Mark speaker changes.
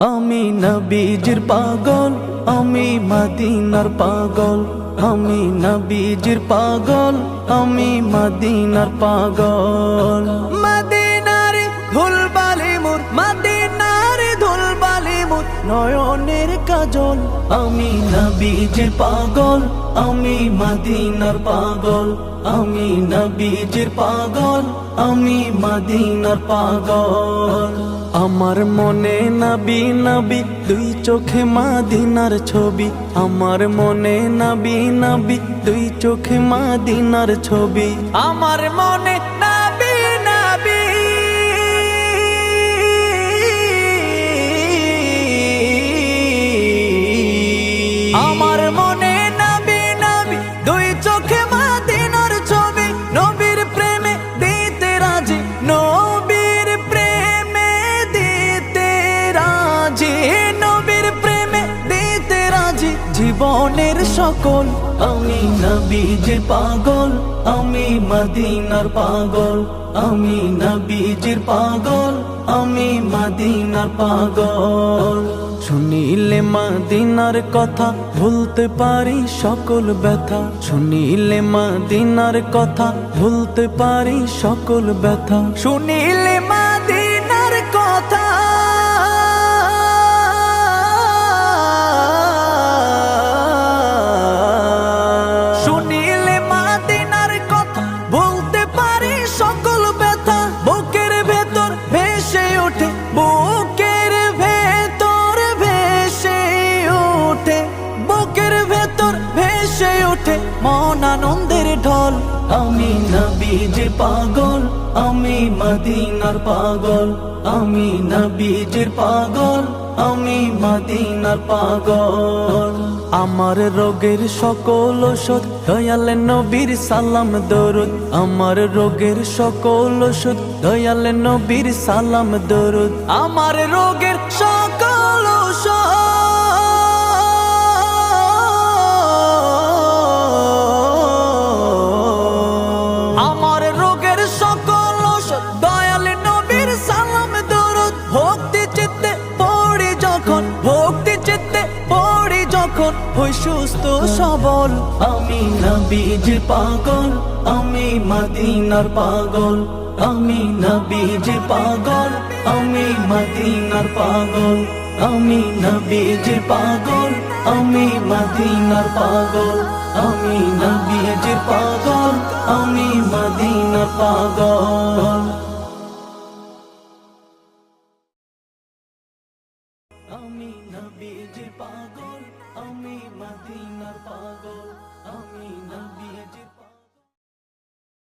Speaker 1: আমি নবীজির পাগল, আমি মদিনার পাগল। আমি নবীজির পাগল, আমি মদিনার পাগল। মদিনার ধুলবালি মোর, মদিনার ধুলবালি মোর নয়নের কাজল। আমি নবীজির পাগল, আমি মদিনার পাগল। আমি নবীজির পাগল, আমি মদিনার পাগল। আমার মনে নবী নবী, দুই চোখে মদিনার ছবি। আমার মনে নবী নবী, দুই চোখে মদিনার ছবি। আমার মনে নবী নবী, আমার মনে নবী নবী, দুই চোখে মদিনার ছবি। নবীর প্রেমে দিতে রাজি, নবীর প্রেমে দিতে রাজি, নবীর প্রেমে দিতে রাজি জীবনের সকল। আমি নবীজির পাগল, আমি মদিনার পাগল। আমি নবীজির পাগল, আমি মদিনার পাগল। শুনিলে মদিনার কথা ভুলতে পারি সকল ব্যথা। শুনিলে মদিনার কথা ভুলতে পারি সকল ব্যথা। শুনিলে মদিনার কথা, শুনিলে মদিনার কথা ভুলতে পারি সকল ব্যথা। বুকের ভেতর ভেসে ওঠে, বুকের ভেতর ভেসে ওঠে, বুকের ভেতর ভেসে ওঠে মন আনন্দের ঢল। আমি নবীজির পাগল, আমি মদিনার পাগল। আমি নবীজির পাগল, আমি মদিনার পাগল। আমার রোগের সকল ওষুধ দয়াল নবীর সালাম দরুদ। আমার রোগের সকল ওষুধ দয়াল নবীর সালাম দরুদ। আমার রোগের সকল ওষুধ, আমার রোগের সকল ওষুধ দয়াল নবীর সালাম দরুদ। ভক্তি চিত্তে পড়ি যখন, ভক্তি চিত্তে পড়ি যখন হই সুস্থ সবল। আমি নবীজির পাগল, আমি মদিনার পাগল। আমি নবীজির পাগল, আমি মদিনার পাগল। আমি নবীজির পাগল, আমি মদিনার পাগল। আমি নবীজির পাগল, আমি মদিনার পাগল। আমি নবীজির পাগল, আমি মদিনার